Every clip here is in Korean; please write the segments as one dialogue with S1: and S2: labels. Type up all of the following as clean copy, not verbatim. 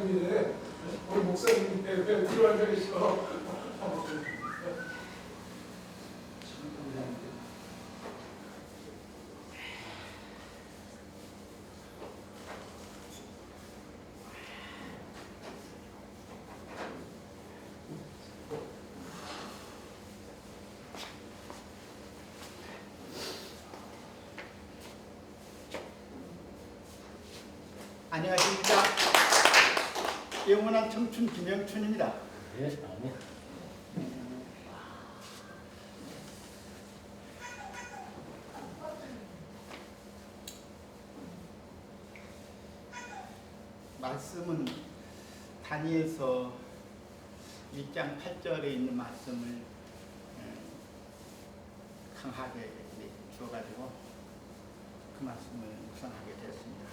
S1: 목사님이네. 우리 목사님인데 왜 뒤로 앉아 계셔?
S2: 안녕하십니까. 영원한 청춘 김영춘입니다.
S3: 네, 아멘.
S2: 말씀은 다니엘서 1장 8절에 있는 말씀을 강하게 주어가지고 그 말씀을 묵상하게 되었습니다.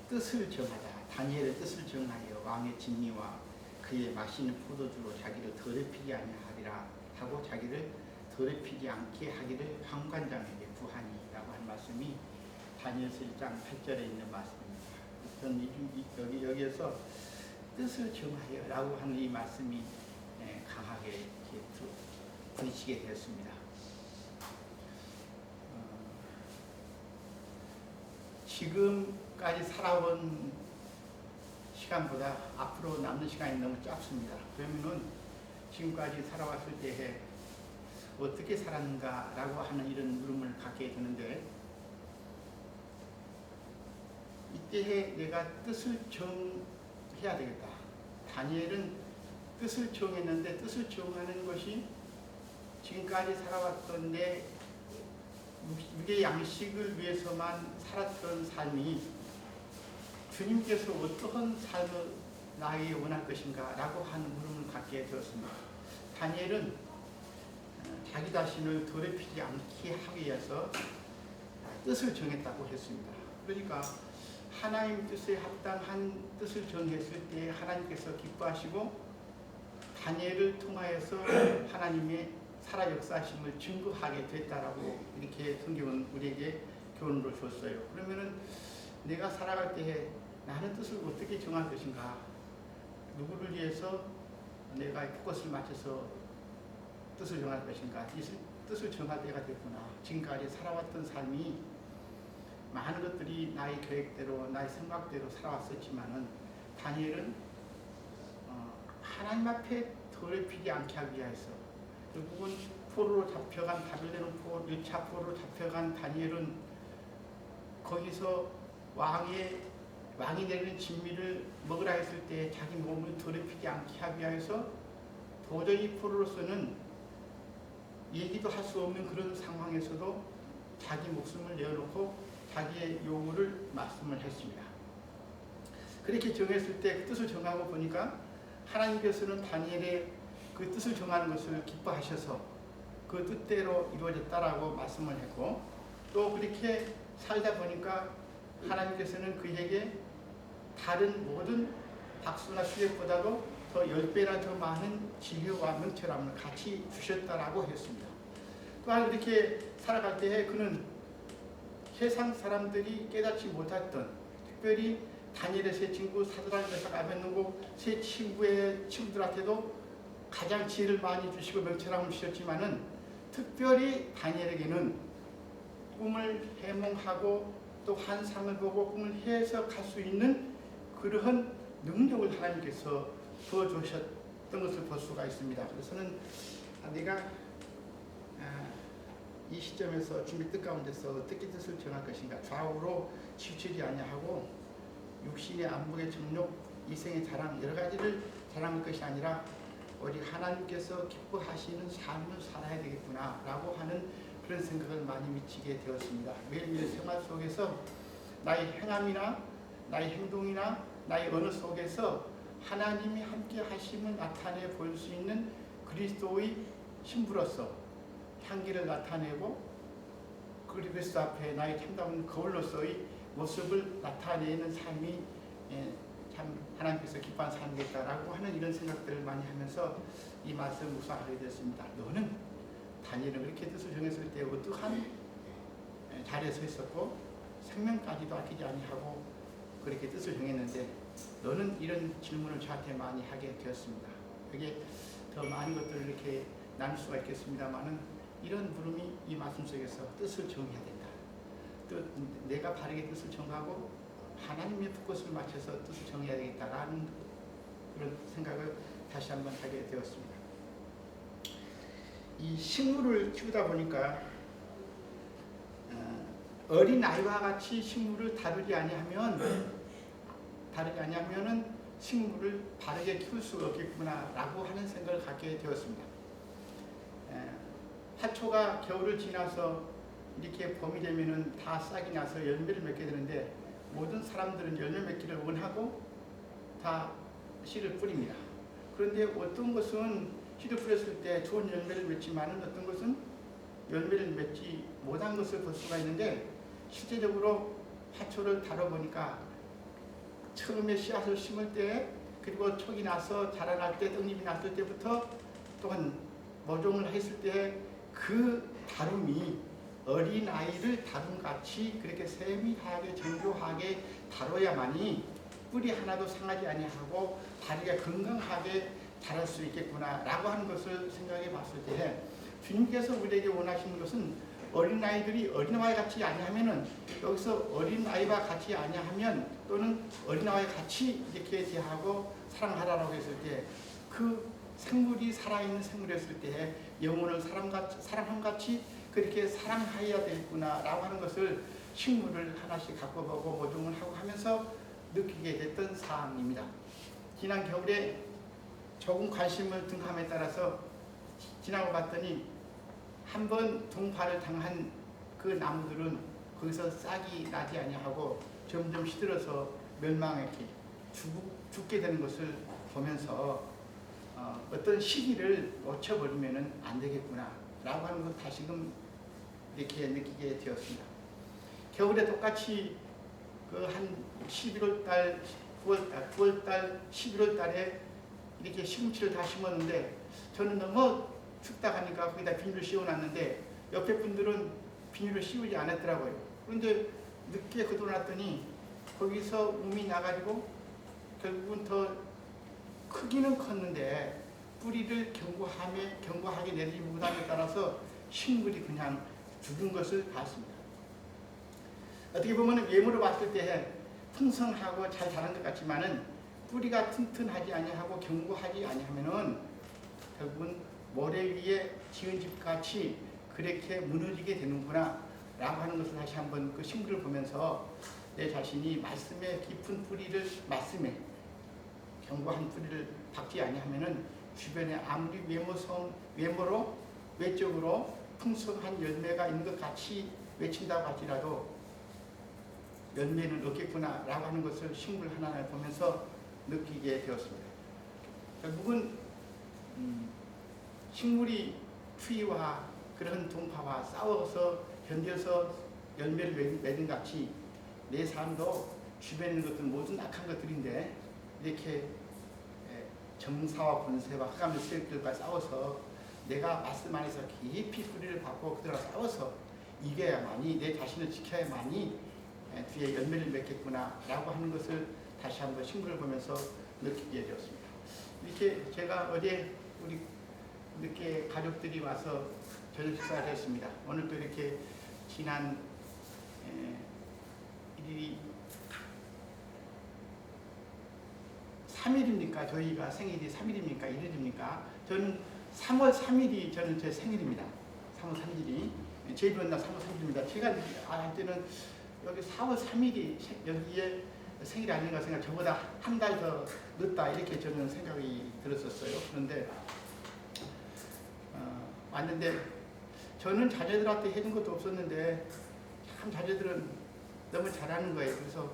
S2: 뜻을 정하자. 다니엘의 뜻을 정하여 왕의 진미와 그의 마시는 포도주로 자기를 더럽히지 아니하리라 하고 자기를 더럽히지 않게 하기를 환관장에게 구하니라고 한 말씀이 다니엘서 1장 8절에 있는 말씀입니다. 저는 여기에서 뜻을 정하여라고 하는 이 말씀이 강하게 부딪히게 되었습니다. 지금까지 살아온 시간보다 앞으로 남는 시간이 너무 짧습니다. 그러면은 지금까지 살아왔을 때에 어떻게 살았는가라고 하는 이런 물음을 갖게 되는데, 이때에 내가 뜻을 정해야 되겠다. 다니엘은 뜻을 정했는데 뜻을 정하는 것이 지금까지 살아왔던 내 육의 양식을 위해서만 살았던 삶이 주님께서 어떠한 삶을 나에게 원할 것인가 라고 하는 물음을 갖게 되었습니다. 다니엘은 자기 자신을 더럽히지 않게 하기 위해서 뜻을 정했다고 했습니다. 그러니까 하나님 뜻에 합당한 뜻을 정했을 때 하나님께서 기뻐하시고 다니엘을 통하여서 하나님의 살아 역사심을 증거하게 됐다라고 이렇게 성경은 우리에게 교훈으로 줬어요. 그러면은 내가 살아갈 때에 나는 뜻을 어떻게 정할 것인가, 누구를 위해서 내가 포커스를 맞춰서 뜻을 정할 것인가, 뜻을 정할 때가 됐구나. 지금까지 살아왔던 삶이 많은 것들이 나의 계획대로 나의 생각대로 살아왔었지만은 다니엘은 하나님 앞에 더럽히지 않게 하기 위해서, 결국은 포로로 잡혀간 바벨론 1차 포로로 잡혀간 다니엘은 거기서 왕이 내리는 진미를 먹으라 했을 때 자기 몸을 더럽히지 않게 하기 위해서 도저히 포로로서는 얘기도 할 수 없는 그런 상황에서도 자기 목숨을 내어놓고 자기의 요구를 말씀을 했습니다. 그렇게 정했을 때 그 뜻을 정하고 보니까 하나님께서는 다니엘의 그 뜻을 정하는 것을 기뻐하셔서 그 뜻대로 이루어졌다라고 말씀을 했고, 또 그렇게 살다 보니까 하나님께서는 그에게 다른 모든 박수나 수액보다도 더 10배나 더 많은 지혜와 명철함을 같이 주셨다라고 했습니다. 또한 그렇게 살아갈 때에 그는 세상 사람들이 깨닫지 못했던, 특별히 다니엘의 세 친구 사드락 메삭 아벳느고 세 친구들한테도 가장 지혜를 많이 주시고 명철함을 주셨지만은 특별히 다니엘에게는 꿈을 해몽하고 또 환상을 보고 꿈을 해석할 수 있는 그러한 능력을 하나님께서 부어주셨던 것을 볼 수가 있습니다. 그래서는 내가 이 시점에서 준비 뜻 가운데서 어떻게 뜻을 정할 것인가, 좌우로 치우치지 아니하고 육신의 안목의 정욕, 이생의 자랑, 여러 가지를 자랑할 것이 아니라 오직 하나님께서 기뻐하시는 삶을 살아야 되겠구나 라고 하는 그런 생각을 많이 미치게 되었습니다. 매일매일 생활 속에서 나의 행함이나 나의 행동이나 나의 언어 속에서 하나님이 함께 하심을 나타내 볼 수 있는 그리스도의 신부로서 향기를 나타내고 그리스도 앞에 나의 참다운 거울로서의 모습을 나타내는 삶이 참 하나님께서 기뻐한 삶이겠다라고 하는 이런 생각들을 많이 하면서 이 말씀을 묵상하게 되었습니다. 너는 다니엘은 그렇게 뜻을 정했을 때 어떠한 자리에 서 있었고 생명까지도 아끼지 아니하고 그렇게 뜻을 정했는데 너는 이런 질문을 저한테 많이 하게 되었습니다. 여기에 더 많은 것들을 이렇게 나눌 수가 있겠습니다만은 이런 물음이 이 말씀 속에서 뜻을 정해야 된다. 또 내가 바르게 뜻을 정하고 하나님의 포커스를 맞춰서 뜻을 정해야 되겠다라는 그런 생각을 다시 한번 하게 되었습니다. 이 식물을 키우다 보니까 어린 아이와 같이 식물을 다루지 아니하면은 식물을 바르게 키울 수가 없겠구나라고 하는 생각을 갖게 되었습니다. 화초가 겨울을 지나서 이렇게 봄이 되면은 다 싹이 나서 열매를 맺게 되는데 모든 사람들은 열매 맺기를 원하고 다 씨를 뿌립니다. 그런데 어떤 것은 씨를 뿌렸을 때 좋은 열매를 맺지만은 어떤 것은 열매를 맺지 못한 것을 볼 수가 있는데 실제적으로 화초를 다뤄보니까 처음에 씨앗을 심을 때 그리고 촉이 나서 자라날 때 떡잎이 났을 때부터 또한 모종을 했을 때 그 다룸이 어린아이를 다룸같이 그렇게 세밀하게 정교하게 다뤄야만이 뿌리 하나도 상하지 아니하고 다리가 건강하게 자랄 수 있겠구나 라고 하는 것을 생각해 봤을 때 주님께서 우리에게 원하시는 것은 어린아이들이 어린아이 같이 아니하면은 여기서 어린아이와 같이 아니하면 또는 어린아이와 같이 이렇게 대하고 사랑하라고 했을 때 그 생물이 살아있는 생물이었을 때 영혼을 사람같이 그렇게 사랑해야 되겠구나 라고 하는 것을 식물을 하나씩 갖고 보고 모종을 하고 하면서 느끼게 됐던 사항입니다. 지난 겨울에 조금 관심을 든 감에 따라서 지나고 봤더니 한번 동파를 당한 그 나무들은 거기서 싹이 나지 아니하고 점점 시들어서 멸망에 죽게 되는 것을 보면서 어떤 시기를 놓쳐버리면 안 되겠구나 라고 하는 것 다시금 이렇게 느끼게 되었습니다. 겨울에 똑같이 그 한 11월달, 9월달, 11월달에 이렇게 시금치를 다 심었는데 저는 너무 춥다 하니까 거기다 비닐을 씌워놨는데 옆에 분들은 비닐을 씌우지 않았더라고요. 그런데 늦게 거둬놨더니 거기서 움이 나가지고 결국은 더 크기는 컸는데 뿌리를 견고하게 내리지 못함에 따라서 식물이 그냥 죽은 것을 봤습니다. 어떻게 보면 외모로 봤을 때 풍성하고 잘 자란 것 같지만은 뿌리가 튼튼하지 아니하고 견고하지 아니하면은 결국은 모래 위에 지은 집같이 그렇게 무너지게 되는구나 라고 하는 것을 다시 한번 그 식물을 보면서 내 자신이 말씀에 깊은 뿌리를 말씀에 견고한 뿌리를 박지 아니하면은 주변에 아무리 외모로 외적으로 풍성한 열매가 있는 것 같이 외친다고 할지라도 열매는 없겠구나 라고 하는 것을 식물 하나를 보면서 느끼게 되었습니다. 결국은 식물이 추위와 그런 동파와 싸워서 견뎌서 열매를 맺은 같이 내 삶도 주변에 있는 것들 모든 악한 것들인데 이렇게 정사와 권세와 흑암의 세력들과 싸워서 내가 말씀 안에서 깊이 뿌리를 받고 그들과 싸워서 이겨야만이 내 자신을 지켜야만이 뒤에 열매를 맺겠구나 라고 하는 것을 다시 한번 식물을 보면서 느끼게 되었습니다. 이렇게 제가 어제 우리 늦게 가족들이 와서 저녁 식사를 했습니다. 오늘 또 이렇게 지난 일이 3일입니까? 저희가 생일이 3일입니까? 1일입니까? 저는 3월 3일이 저는 제 생일입니다. 3월 3일이 제일 좋은 날 3월 3일입니다. 제가 할 때는 여기 4월 3일이 여기에 생일이 아닌가 생각, 저보다 한 달 더 늦다 이렇게 저는 생각이 들었었어요. 그런데 왔는데 저는 자녀들한테 해준 것도 없었는데 참 자녀들은 너무 잘하는 거예요. 그래서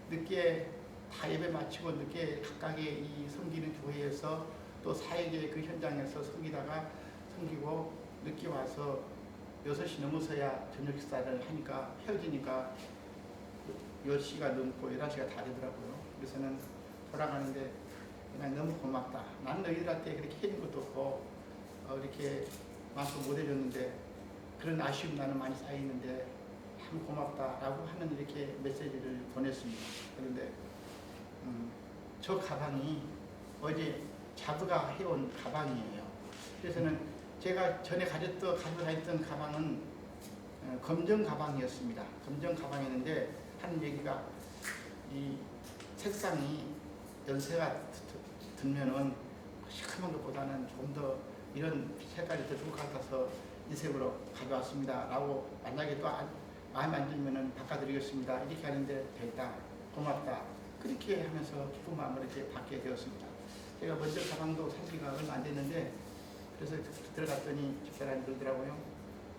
S2: 늦게 다 예배 마치고 늦게 각각의 이 섬기는 교회에서 또 사역의 그 현장에서 섬기고 늦게 와서 6시 넘어서야 저녁 식사를 하니까 헤어지니까 10시가 넘고 11시가 다 되더라고요. 그래서는 돌아가는데 그냥 너무 고맙다. 나는 너희들한테 그렇게 해준 것도 없고 이렇게 만큼 못 해줬는데 그런 아쉬움 나는 많이 쌓이는데 참 고맙다라고 하는 이렇게 메시지를 보냈습니다. 그런데 저 가방이 어제 자부가 해온 가방이에요. 그래서는 제가 전에 가지고 다녔던 가방은 검정 가방이었습니다. 검정 가방이었는데 하는 얘기가 이 색상이 연세가 들면은 시커먼 것보다는 좀 더 이런 색깔이 더 좋을 것 같아서 이 색으로 가져왔습니다. 라고 만약에 또 마음에 안 들면은 바꿔드리겠습니다. 이렇게 하는데 됐다. 고맙다. 그렇게 하면서 기쁜 마음으로 이렇게 받게 되었습니다. 제가 먼저 가방도 산 지가 얼마 안 됐는데 그래서 들어갔더니 집사람이 그러더라고요.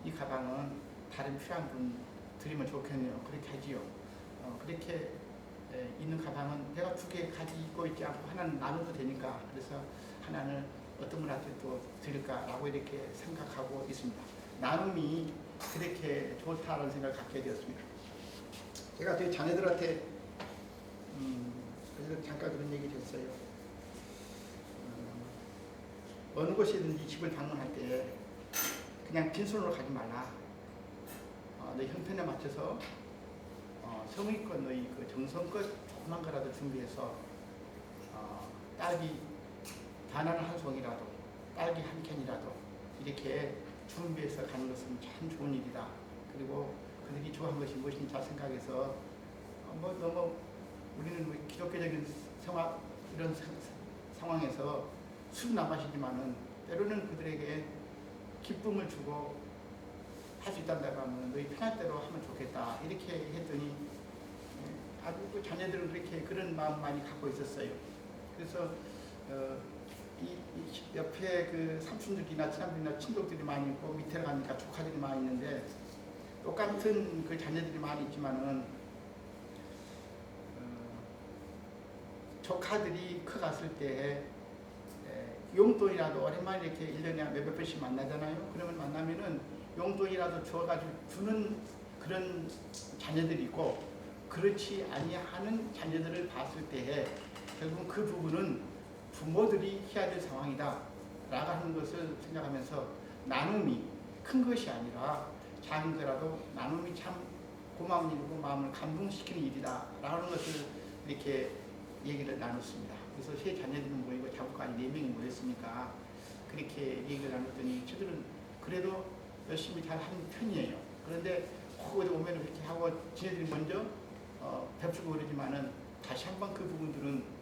S2: 이 가방은 다른 필요한 분 드리면 좋겠네요. 그렇게 하지요. 그렇게 있는 가방은 내가 2개 가지고 있지 않고 하나는 나눠도 되니까 그래서 하나는 어떤 분한테 또 드릴까라고 이렇게 생각하고 있습니다. 나눔이 그렇게 좋다는 생각을 갖게 되었습니다. 제가 저희 자녀들한테 그래서 잠깐 그런 얘기를 했어요. 어느 곳이든지 집을 방문할 때 그냥 빈손으로 가지 말라. 너희 형편에 맞춰서 성의껏 너희 그 정성껏 조그만 거라도 준비해서 딸기 바나나 한 송이라도 딸기 한 캔이라도 이렇게 준비해서 가는 것은 참 좋은 일이다. 그리고 그들이 좋아한 것이 무엇인지 잘 생각해서 너무 우리는 기독교적인 이런 상황에서 술은 안 마시지만은 때로는 그들에게 기쁨을 주고 할 수 있단다고 하면 너희 편할 대로 하면 좋겠다. 이렇게 했더니 아주 그 자녀들은 그렇게 그런 마음 많이 갖고 있었어요. 그래서 이 옆에 그 삼촌들이나 친아들이나 친족들이 많이 있고 밑에 가니까 조카들이 많이 있는데 똑같은 그 자녀들이 많이 있지만은 조카들이 커갔을 때 용돈이라도 오랜만에 이렇게 1년에 몇백 번씩 만나잖아요. 그러면 만나면은 용돈이라도 주어가지고 주는 그런 자녀들이 있고 그렇지 아니하는 자녀들을 봤을 때 결국 그 부분은 부모들이 해야 될 상황이다 라고 하는 것을 생각하면서 나눔이 큰 것이 아니라 작은 거라도 나눔이 참 고마운 일이고 마음을 감동시키는 일이다 라고 하는 것을 이렇게 얘기를 나눴습니다. 그래서 세 자녀들이 모이고 자부까지 4명이 모였으니까 그렇게 얘기를 나눴더니 저들은 그래도 열심히 잘 하는 편이에요. 그런데 거기 오면 그렇게 하고 지네들이 먼저 베풀고 그러지만은 다시 한번 그 부분들은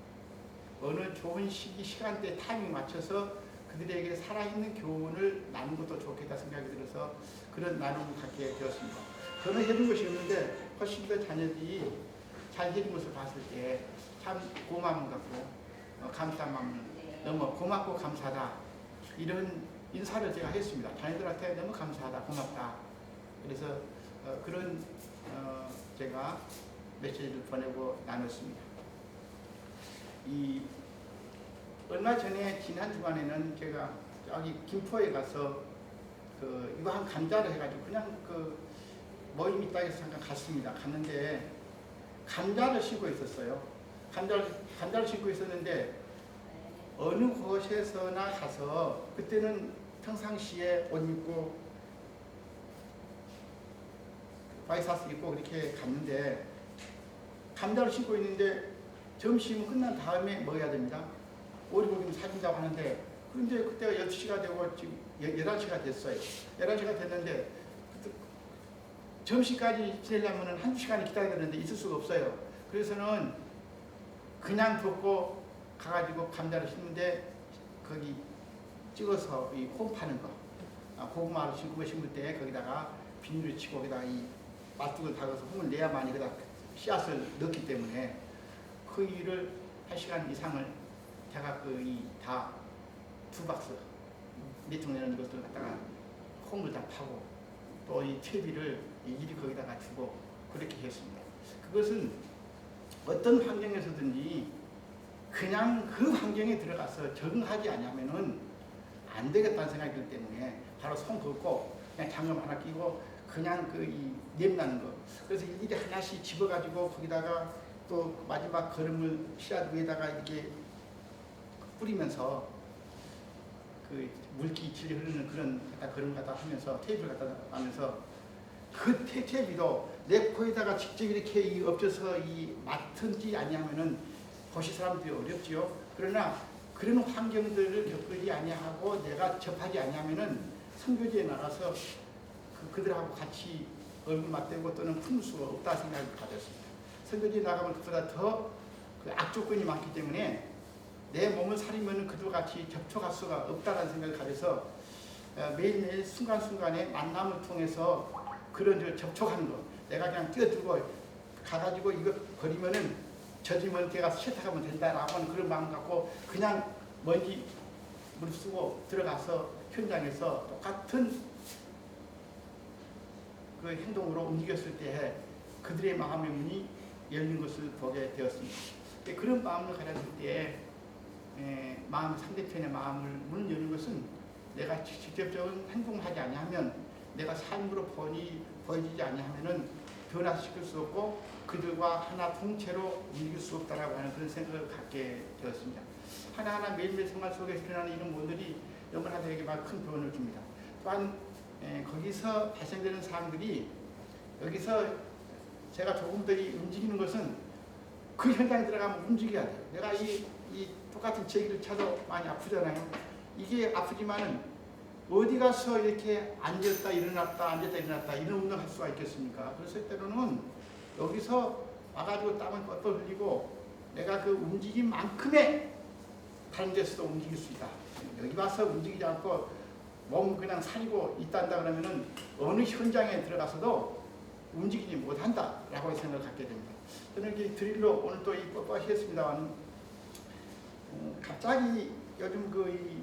S2: 어느 좋은 시간대 타이밍 맞춰서 그들에게 살아있는 교훈을 나누는 것도 좋겠다 생각이 들어서 그런 나눔을 갖게 되었습니다. 저는 해준 것이 없는데 훨씬 더 자녀들이 잘 해준 것을 봤을 때 참 고마움 갖고 감사한 마음을 너무 고맙고 감사하다 이런 인사를 제가 했습니다. 자녀들한테 너무 감사하다 고맙다. 그래서 그런 제가 메시지를 보내고 나눴습니다. 얼마 전에 지난 주간에는 제가 저기 김포에 가서 이거 한 감자를 해가지고 그냥 모임 있다 해서 잠깐 갔습니다. 갔는데 감자를 심고 있었어요. 감자를 심고 있었는데 어느 곳에서나 가서 그때는 평상시에 옷 입고 와이셔츠 입고 그렇게 갔는데 감자를 심고 있는데 점심은 끝난 다음에 먹어야 됩니다. 오리고기는 사준다고 하는데 그런데 그때가 12시가 되고 지금 11시가 됐어요. 11시가 됐는데 점심까지 지내려면 1-2시간이 기다려야 되는데 있을 수가 없어요. 그래서는 그냥 뒀고 가가지고 감자를 심는데 거기 찍어서 이 홈 파는 거 고구마를 심을 때 거기다가 비닐을 치고 거기다가 이 맛둑을 닦아서 홈을 내야만이 거기다 씨앗을 넣기 때문에 그 일을 1시간 이상을 제가 다 2박스 4통 내는 것들 갖다가 홈을 다 파고 또 이 퇴비를 일이 거기다가 주고 그렇게 했습니다. 그것은 어떤 환경에서든지 그냥 그 환경에 들어가서 적응하지 않으면은 안 되겠다는 생각이 들기 때문에 바로 손 걷고 그냥 장갑 하나 끼고 그냥 냄나는 거. 그래서 일일이 하나씩 집어가지고 거기다가 또 마지막 거름을 씨앗 위에다가 이렇게 뿌리면서 물기 질이 흐르는 그런 거름 갖다 하면서 테이프를 갖다 하면서 그 테이프도 내 코에다가 직접 이렇게 엎져서 맡은지 아니하면은 도시 사람들이 어렵지요. 그러나 그런 환경들을 겪지 아니하고 내가 접하지 아니하면은 선교지에 나가서 그들하고 같이 얼굴 맞대고 또는 품을 수가 없다 생각을 가졌습니다. 선교지에 나가면 그보다 더 그 악조건이 많기 때문에 내 몸을 사리면 그들과 같이 접촉할 수가 없다는 생각을 가져서 매일매일 순간순간에 만남을 통해서 그런 접촉하는 거, 내가 그냥 뛰어들고 가가지고 이거 버리면은 젖으면 걔가 세탁하면 된다라고 하는 그런 마음 갖고 그냥 먼지 물 쓰고 들어가서 현장에서 똑같은 그 행동으로 움직였을 때 그들의 마음의 문이 열린 것을 보게 되었습니다. 그런 마음을 가졌을 때 마음, 상대편의 마음을 문을 여는 것은 내가 직접적인 행동을 하지 아니하면 내가 삶으로 보여지지 아니하면은 변화시킬 수 없고 그들과 하나 통째로 움직일 수 없다라고 하는 그런 생각을 갖게 되었습니다. 하나하나 매일매일 생활 속에서 일어나는 이런 모들이 영혼하들에게 큰 교훈을 줍니다. 또한 거기서 발생되는 사람들이 여기서 제가 조금 더 움직이는 것은 그 현장에 들어가면 움직여야 돼요. 내가 이 똑같은 제기를 차도 많이 아프잖아요. 이게 아프지만은 어디 가서 이렇게 앉았다 일어났다 이런 운동을 할 수가 있겠습니까? 그래서 때로는 여기서 와가지고 땀을 뻘뻘 흘리고 내가 그 움직인 만큼의 다른 데서도 움직일 수 있다. 여기 와서 움직이지 않고 몸 그냥 사리고 있단다 그러면은 어느 현장에 들어가서도 움직이지 못한다라고 생각을 갖게 됩니다. 저는 이렇게 드릴로 오늘 또 이 뻔뻔하겠습니다만 갑자기 요즘 이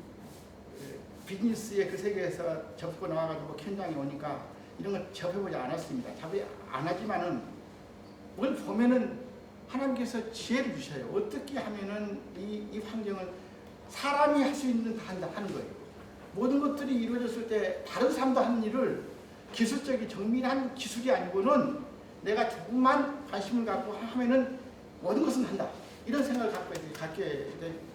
S2: 비즈니스의 그 세계에서 접고 나와가지고 현장에 오니까 이런 걸 접해보지 않았습니다. 접해 안 하지만은 뭘 보면은 하나님께서 지혜를 주셔요. 어떻게 하면은 이 환경을 사람이 할 수 있는 다 한다 하는 거예요. 모든 것들이 이루어졌을 때 다른 사람도 하는 일을 기술적인 정밀한 기술이 아니고는 내가 조금만 관심을 갖고 하면은 모든 것은 한다. 이런 생각을 갖게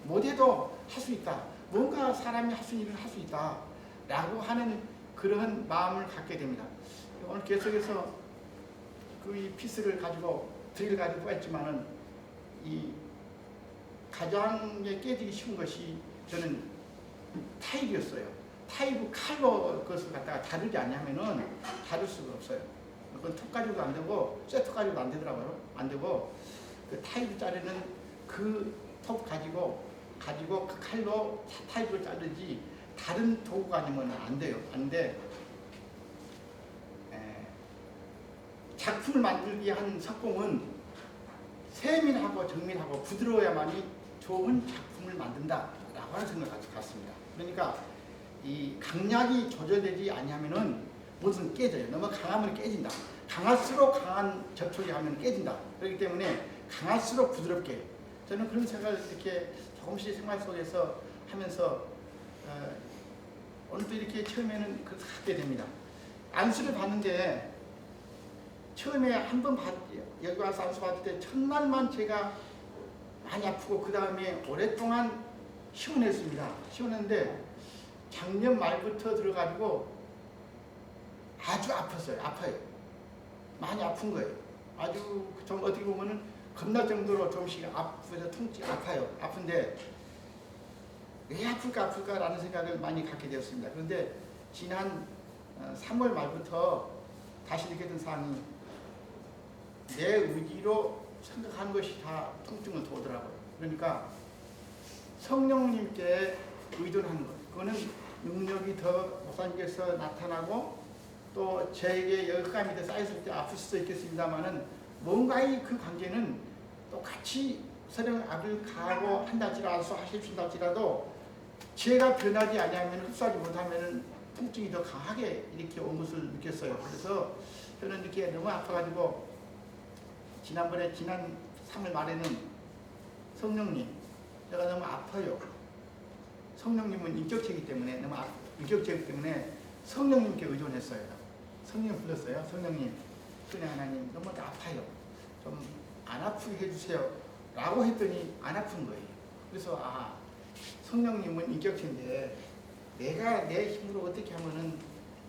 S2: 못해도 할 수 있다. 뭔가 사람이 할 수 있는 일을 할 수 있다. 라고 하는 그러한 마음을 갖게 됩니다. 오늘 계속해서 그 피스를 가지고 드릴 가지고 했지만은 이 가장 깨지기 쉬운 것이 저는 타일이었어요. 타일을 칼로 그것을 갖다가 자르지 않냐면은 자를 수가 없어요. 그건 톱 가지고도 안 되고 쇠톱 가지고도 안 되더라고요. 안 되고 그 타일 자르는 그 톱 가지고 그 칼로 타일을 자르지 다른 도구가 아니면 안 돼요. 안 돼. 작품을 만들기 위한 석공은 세밀하고 정밀하고 부드러워야만이 좋은 작품을 만든다라고 하는 생각을 갖습니다. 그러니까 이 강약이 조절되지 아니하면은 무슨 깨져요. 너무 강하면 깨진다. 강할수록 강한 접촉이 하면 깨진다. 그렇기 때문에 강할수록 부드럽게 저는 그런 생각을 이렇게 조금씩 생활 속에서 하면서 오늘도 이렇게 처음에는 그렇게 하게 됩니다. 안수를 받는데 처음에 한 번 여기 와서 안수 받을 때 첫날만 제가 많이 아프고 그 다음에 오랫동안 시원했습니다. 시원했는데 작년 말부터 들어가지고 아주 아파요. 많이 아픈 거예요. 아주 좀 어떻게 보면은 겁날 정도로 좀씩 아프서 통증 아파요. 아픈데 왜 아플까라는 생각을 많이 갖게 되었습니다. 그런데 지난 3월 말부터 다시 느꼈던 사항이 내 의지로 생각하는 것이 다 통증을 도더라고요. 그러니까 성령님께 의존하는 것. 그거는 능력이 더 목사님께서 나타나고 또 저에게 여감이 더 쌓였을 때 아플 수도 있겠습니다만은 뭔가의 그 관계는 똑같이 서령 압을 가하고 한다지라도 하십신다지라도 제가 변하지 아니하면 흡수하지 못하면 통증이 더 강하게 이렇게 온 것을 느꼈어요. 그래서 저는 이렇게 너무 아파가지고 지난 3월 말에는 성령님 제가 너무 아파요. 성령님은 인격체이기 때문에 인격체이기 때문에 성령님께 의존했어요. 성령 불렀어요. 성령님, 그냥 하나님 너무 아파요. 좀 안 아프게 해주세요. 라고 했더니 안 아픈 거예요. 그래서 성령님은 인격체인데 내가 내 힘으로 어떻게 하면은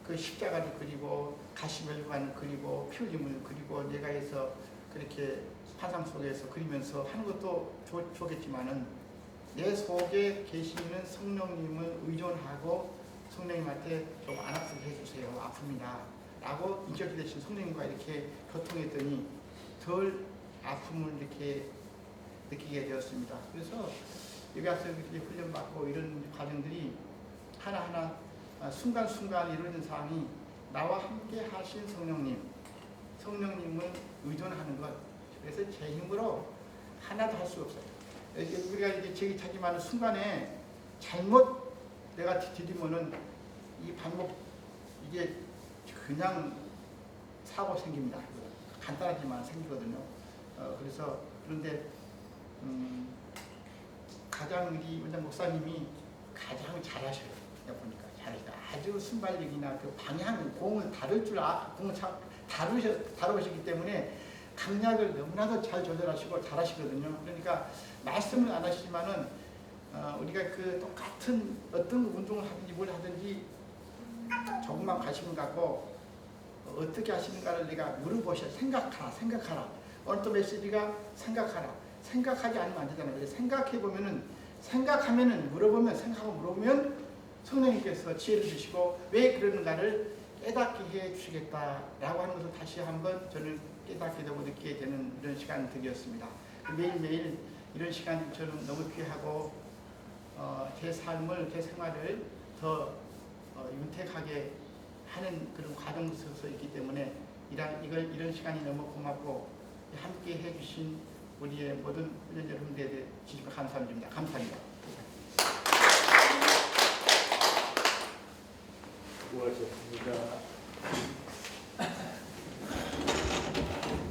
S2: 그 십자가를 그리고 가시멜관을 그리고 피 흘림을 그리고 내가 해서 그렇게 환상 속에서 그리면서 하는 것도 좋겠지만은 내 속에 계시는 성령님을 의존하고 성령님한테 좀 안 아프게 해주세요. 아픕니다. 라고 인격이 되신 성령님과 이렇게 교통했더니 덜 아픔을 이렇게 느끼게 되었습니다. 그래서 여기 와서 이렇게 훈련받고 이런 과정들이 하나하나 순간순간 이루어진 사항이 나와 함께 하신 성령님을 의존하는 것. 그래서 제 힘으로 하나도 할 수 없어요. 우리가 이제 제기차기만 하는 순간에 잘못 내가 디디면은 이 반복 이게 그냥 사고 생깁니다. 간단하지만 생기거든요. 그래서 그런데 가장 우리 원장 목사님이 가장 잘하셔요. 보니까 잘하시다. 아주 순발력이나 그 방향 공을 다룰 줄 공을 다루시기 때문에 강약을 너무나도 잘 조절하시고 잘하시거든요. 그러니까 말씀을 안 하시지만은 우리가 그 똑같은 어떤 운동을 하든지 뭘 하든지 조금만 관심을 갖고 어떻게 하시는가를 내가 물어보셔. 생각하라. 어느 또 메시지가 생각하라. 생각하지 않으면 안 되잖아요. 그래서 생각해보면은 생각하고 물어보면 성령님께서 지혜를 주시고 왜 그러는가를 깨닫게 해 주시겠다라고 하는 것을 다시 한번 저는 깨닫게 되고 느끼게 되는 이런 시간들이었습니다. 매일매일 이런 시간이 저는 너무 귀하고 제 삶을, 제 생활을 더 윤택하게 하는 그런 과정 속에서 있기 때문에 이런 시간이 너무 고맙고 함께 해주신 우리의 모든 훈련 여러분들에 진심 감사드립니다. 감사합니다.
S3: 수고하셨습니다.